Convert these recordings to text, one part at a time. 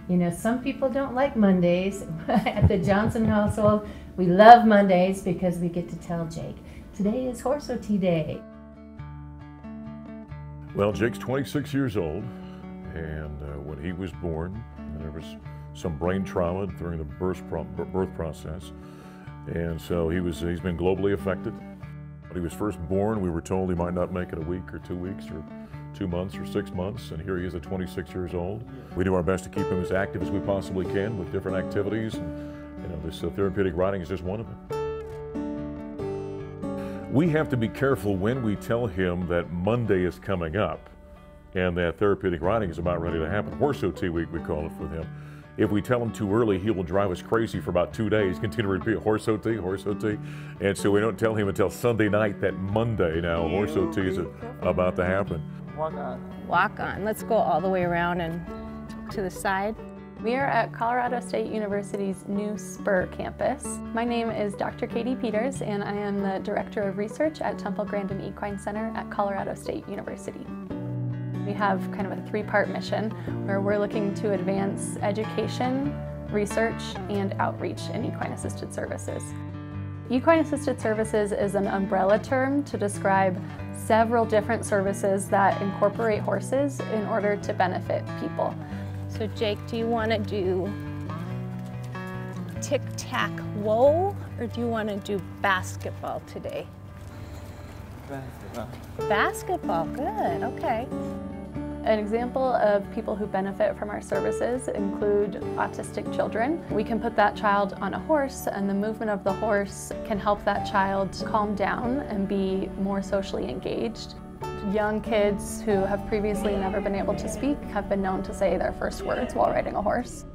You know, some people don't like Mondays. At the Johnson household, we love Mondays because we get to tell Jake, today is Horse OT Day. Well, Jake's 26 years old, and when he was born, there was some brain trauma during the birth process, and so he's been globally affected. When he was first born, we were told he might not make it a week or 2 weeks or 2 months or 6 months, and here he is at 26 years old. We do our best to keep him as active as we possibly can with different activities, and this therapeutic riding is just one of them. We have to be careful when we tell him that Monday is coming up and that therapeutic riding is about ready to happen. Horse OT week, we call it for him. If we tell him too early, he will drive us crazy for about 2 days, continue to repeat horse OT, horse OT. And so we don't tell him until Sunday night that Monday now horse OT is about to happen. Walk on. Walk on. Let's go all the way around and to the side. We are at Colorado State University's new Spur campus. My name is Dr. Katie Peters, and I am the Director of Research at Temple Grandin Equine Center at Colorado State University. We have kind of a three-part mission where we're looking to advance education, research, and outreach in equine-assisted services. Equine-assisted services is an umbrella term to describe several different services that incorporate horses in order to benefit people. So Jake, do you want to do tic-tac-woe or do you want to do basketball today? Basketball. Basketball, good, okay. An example of people who benefit from our services include autistic children. We can put that child on a horse, and the movement of the horse can help that child calm down and be more socially engaged. Young kids who have previously never been able to speak have been known to say their first words while riding a horse.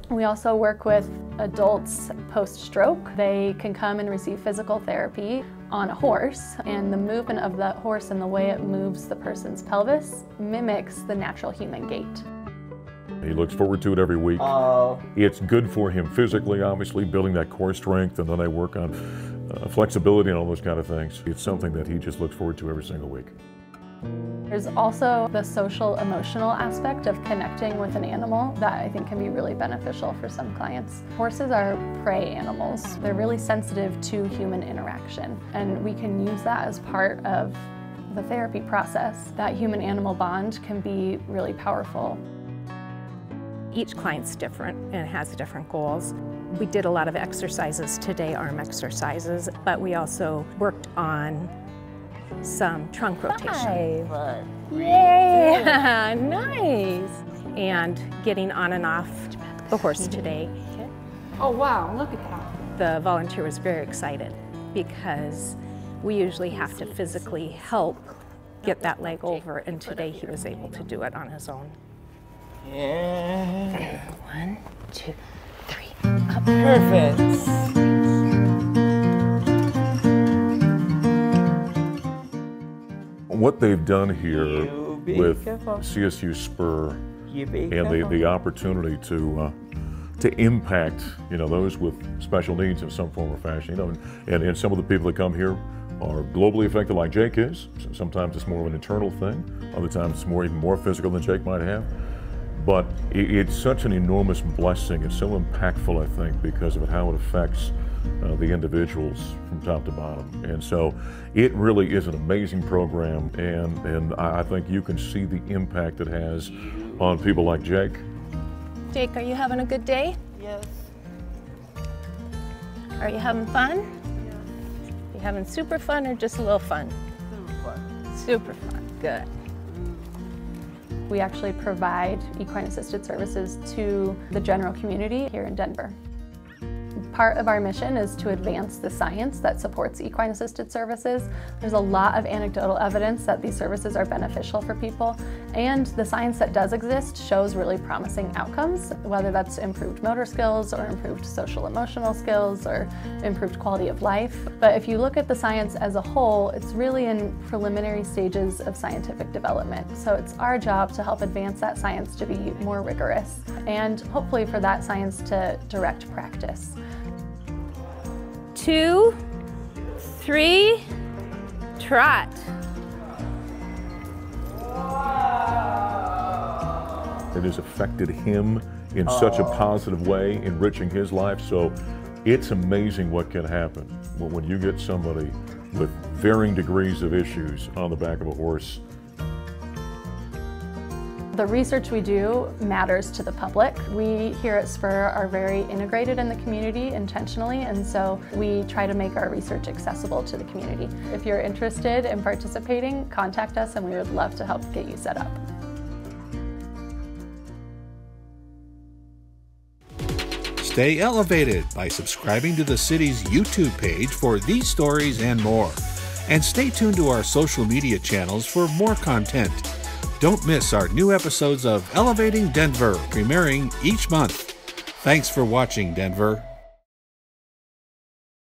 We also work with adults post-stroke. They can come and receive physical therapy on a horse, and the movement of that horse and the way it moves the person's pelvis mimics the natural human gait. He looks forward to it every week. It's good for him physically, obviously, building that core strength, and then I work on flexibility and all those kind of things. It's something that he just looks forward to every single week. There's also the social emotional aspect of connecting with an animal that I think can be really beneficial for some clients. Horses are prey animals. They're really sensitive to human interaction, and we can use that as part of the therapy process. That human-animal bond can be really powerful. Each client's different and has different goals. We did a lot of exercises today, arm exercises, but we also worked on some trunk rotation. 5. Yay! Nice! And getting on and off the horse today. Oh wow, look at that. The volunteer was very excited because we usually have to physically help get that leg over, and today he was able to do it on his own. Yeah. 1, 2, 3. Up. Perfect. What they've done here You be with careful. CSU Spur You be and careful. the opportunity to impact those with special needs in some form or fashion, and some of the people that come here are globally affected like Jake is. Sometimes it's more of an internal thing, other times it's even more physical than Jake might have. But it's such an enormous blessing. It's so impactful, I think, because of how it affects the individuals from top to bottom. And so it really is an amazing program, and I think you can see the impact it has on people like Jake. Jake, are you having a good day? Yes. Are you having fun? Yes. You having super fun or just a little fun? Super. Super fun, good. We actually provide equine-assisted services to the general community here in Denver. Part of our mission is to advance the science that supports equine-assisted services. There's a lot of anecdotal evidence that these services are beneficial for people, and the science that does exist shows really promising outcomes, whether that's improved motor skills or improved social emotional skills or improved quality of life. But if you look at the science as a whole, it's really in preliminary stages of scientific development. So it's our job to help advance that science to be more rigorous, and hopefully for that science to direct practice. 2, 3, trot. it has affected him in such a positive way, enriching his life. So it's amazing what can happen when you get somebody with varying degrees of issues on the back of a horse. The research we do matters to the public. We here at Spur are very integrated in the community intentionally, and so we try to make our research accessible to the community. If you're interested in participating, contact us and we would love to help get you set up. Stay elevated by subscribing to the city's YouTube page for these stories and more. And stay tuned to our social media channels for more content. Don't miss our new episodes of Elevating Denver, premiering each month. Thanks for watching, Denver.